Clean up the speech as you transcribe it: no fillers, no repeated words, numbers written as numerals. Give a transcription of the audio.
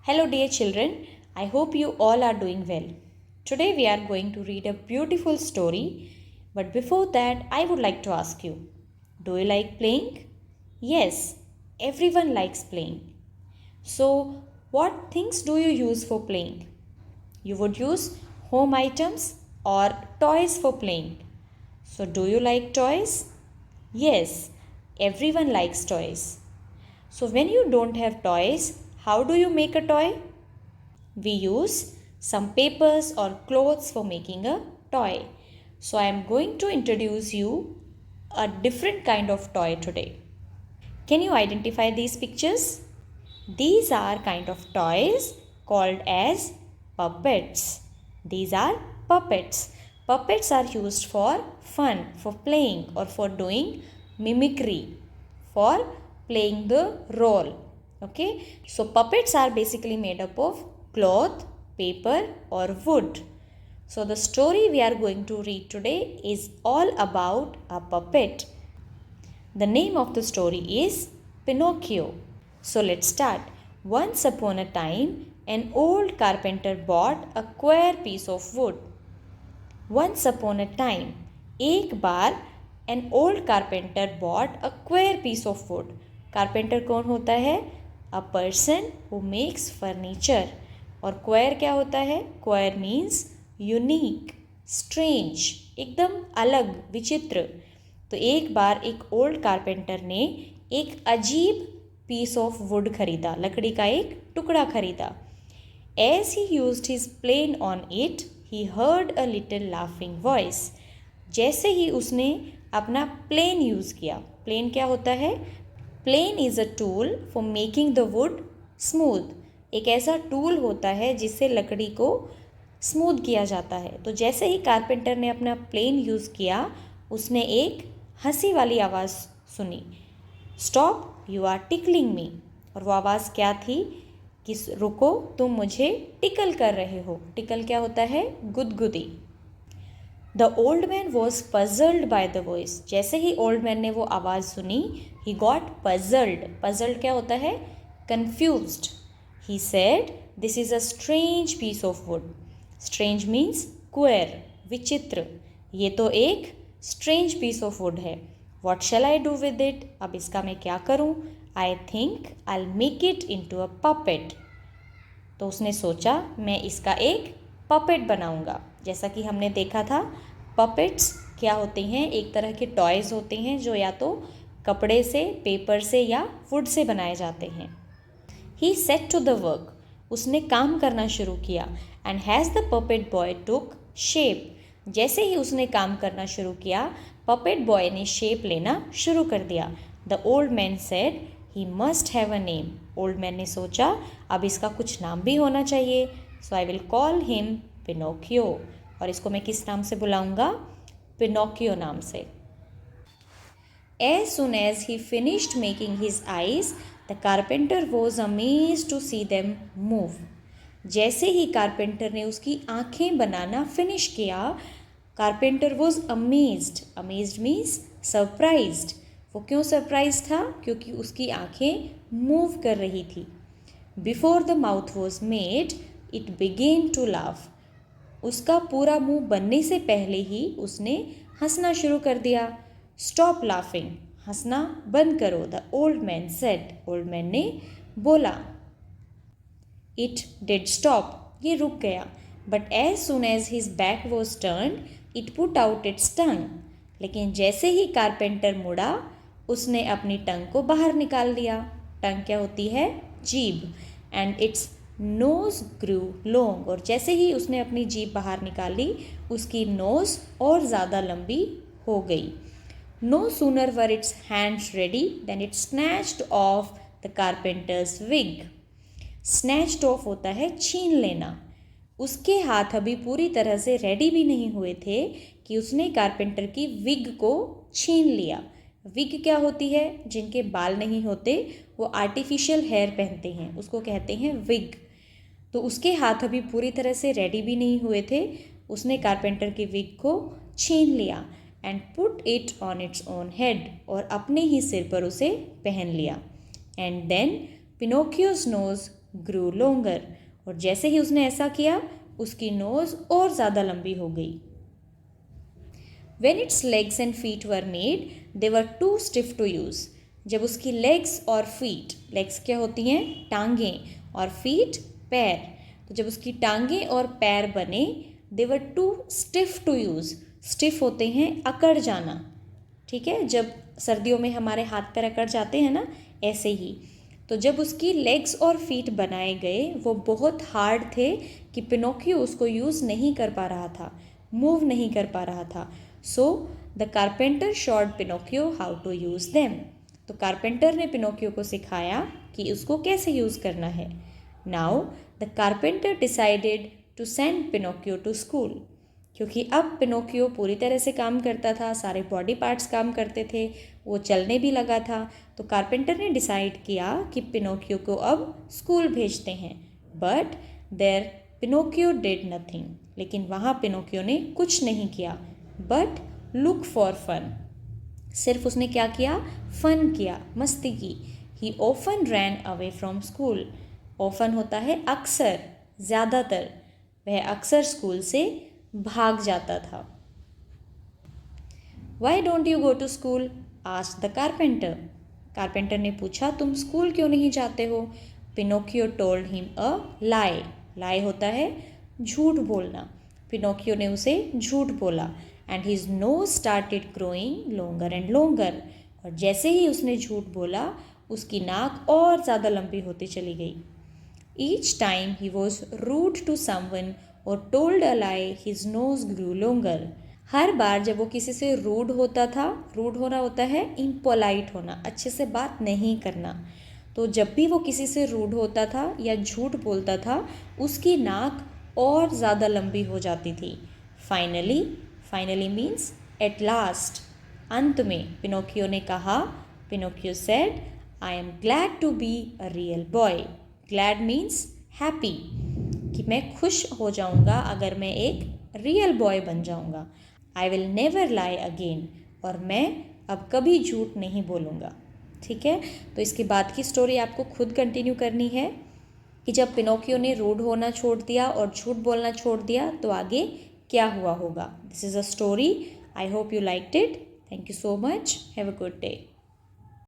Hello, dear children. I hope you all are doing well. Today we are going to read a beautiful story. But before that, I would like to ask you, do you like playing? Yes, everyone likes playing. So, what things do you use for playing? You would use home items or toys for playing. So, do you like toys? Yes, everyone likes toys. So, when you don't have toys, how do you make a toy? We use some papers or clothes for making a toy. So I am going to introduce you a different kind of toy today. Can you identify these pictures? These are kind of toys called as puppets. These are puppets. Puppets are used for fun, for playing or for doing mimicry, for playing the role. Okay, so puppets are basically made up of cloth, paper or wood. So the story we are going to read today is all about a puppet. The name of the story is Pinocchio. So let's start. Once upon a time, an old carpenter bought a square piece of wood. Once upon a time, एक बार an old carpenter bought a square piece of wood. Carpenter कौन होता है? A person who makes furniture. और square क्या होता है? Square means unique, strange, एकदम अलग, विचित्र. तो एक बार एक ओल्ड कारपेंटर ने एक अजीब पीस ऑफ वुड खरीदा, लकड़ी का एक टुकड़ा खरीदा. As he used his plane on it he heard a little laughing voice. जैसे ही उसने अपना प्लेन यूज़ किया, प्लेन क्या होता है? Plane is a tool for making the wood smooth. एक ऐसा टूल होता है जिससे लकड़ी को स्मूथ किया जाता है. तो जैसे ही कारपेंटर ने अपना प्लेन यूज़ किया, उसने एक हंसी वाली आवाज़ सुनी. स्टॉप, यू आर टिकलिंग मी. और वो आवाज़ क्या थी? कि रुको, तुम मुझे टिकल कर रहे हो. टिकल क्या होता है? गुदगुदी. The old man was puzzled by the voice. जैसे ही ओल्ड मैन ने वो आवाज़ सुनी, ही गॉट पजल्ड. पजल्ड क्या होता है? Confused. He said, this is a strange piece of wood. Strange means queer, विचित्र. ये तो एक स्ट्रेंज पीस ऑफ वुड है. What shall I do with it? अब इसका मैं क्या करूँ? I think I make it into a puppet. तो उसने सोचा, मैं इसका एक पपेट बनाऊंगा. जैसा कि हमने देखा था, पपेट्स क्या होते हैं? एक तरह के टॉयज़ होते हैं जो या तो कपड़े से, पेपर से या वुड से बनाए जाते हैं. ही सेट टू द वर्क. उसने काम करना शुरू किया. And has the puppet boy took shape. जैसे ही उसने काम करना शुरू किया, पपेट बॉय ने शेप लेना शुरू कर दिया. The old man said, he must have a name. Old man ने सोचा, अब इसका कुछ नाम भी होना चाहिए. So I will call him Pinocchio. और इसको मैं किस नाम से बुलाऊंगा? पिनोकियो नाम से. As soon as he finished making his eyes, the carpenter was amazed to see them move. जैसे ही कारपेंटर ने उसकी आँखें बनाना फिनिश किया, carpenter was amazed. Amazed means surprised. वो क्यों सरप्राइज था? क्योंकि उसकी आँखें मूव कर रही थी. Before the mouth was made, it began to laugh. उसका पूरा मुंह बनने से पहले ही उसने हंसना शुरू कर दिया. Stop laughing. हंसना बंद करो. The old man said. Old man ने बोला. It did stop. ये रुक गया. But as soon as his back was turn, it put out its tongue. लेकिन जैसे ही कारपेंटर मुड़ा, उसने अपनी टंग को बाहर निकाल लिया. टंग क्या होती है? जीभ. And its nose grew long. और जैसे ही उसने अपनी जीभ बाहर निकाली, उसकी नोज और ज़्यादा लंबी हो गई. No sooner were its hands ready then it snatched off the carpenter's wig. Snatched off होता है छीन लेना. उसके हाथ अभी पूरी तरह से रेडी भी नहीं हुए थे कि उसने कारपेंटर की विग को छीन लिया. विग क्या होती है? जिनके बाल नहीं होते वो आर्टिफिशियल हेयर पहनते हैं, उसको कहते हैं विग. तो उसके हाथ अभी पूरी तरह से रेडी भी नहीं हुए थे. उसने कारपेंटर की विग को छीन लिया and put it on its own head. और अपने ही सिर पर उसे पहन लिया. And then Pinocchio's nose grew longer. और जैसे ही उसने ऐसा किया उसकी नोज़ और ज़्यादा लंबी हो गई. When its legs and feet were made, they were too stiff to use. जब उसकी legs और feet, legs क्या होती हैं? टांगें, और feet पैर. तो जब उसकी टांगें और पैर बने, they were too stiff to use. Stiff होते हैं अकड़ जाना. ठीक है, जब सर्दियों में हमारे हाथ पैर अकड़ जाते हैं ना, ऐसे ही. तो जब उसकी लेग्स और फीट बनाए गए वो बहुत हार्ड थे कि पिनोकियो उसको यूज़ नहीं कर पा रहा था, मूव नहीं कर पा रहा था. So the carpenter showed Pinocchio how to use them. तो कारपेंटर ने पिनोकियो को सिखाया कि उसको कैसे यूज़ करना है. Now the carpenter decided to send Pinocchio to school. क्योंकि अब पिनोकियो पूरी तरह से काम करता था, सारे बॉडी पार्ट्स काम करते थे, वो चलने भी लगा था. तो कारपेंटर ने डिसाइड किया कि पिनोकियो को अब स्कूल भेजते हैं. But there Pinocchio did nothing. लेकिन वहाँ पिनोकियो ने कुछ नहीं किया. But look for fun. सिर्फ उसने क्या किया? फन किया, मस्ती की. He often ran away from school. Often होता है अक्सर, ज़्यादातर. वह अक्सर स्कूल से भाग जाता था. Why don't you go to school? Asked the carpenter. Carpenter ने पूछा, तुम स्कूल क्यों नहीं जाते हो? Pinocchio told him a lie. Lie होता है झूठ बोलना. पिनोकियो ने उसे झूठ बोला. And his nose started growing longer and longer. और जैसे ही उसने झूठ बोला उसकी नाक और ज़्यादा लंबी होती चली गई. Each time he was rude to someone और told a lie his nose grew longer. हर बार जब वो किसी से रूड होता था, रूड होना होता है इम्पोलाइट होना, अच्छे से बात नहीं करना. तो जब भी वो किसी से रूड होता था या झूठ बोलता था उसकी नाक और ज़्यादा लंबी हो जाती थी. Finally, finally means at last, अंत में पिनोकियो ने कहा, Pinocchio said, I am glad to be a real boy. Glad means happy, कि मैं खुश हो जाऊंगा अगर मैं एक रियल बॉय बन जाऊंगा. I will never lie again. और मैं अब कभी झूठ नहीं बोलूँगा. ठीक है, तो इसके बाद की स्टोरी आपको खुद कंटिन्यू करनी है कि जब पिनोकियो ने रूड होना छोड़ दिया और झूठ बोलना छोड़ दिया तो आगे क्या हुआ होगा. This is a story. I hope you liked it. Thank you so much. Have a good day.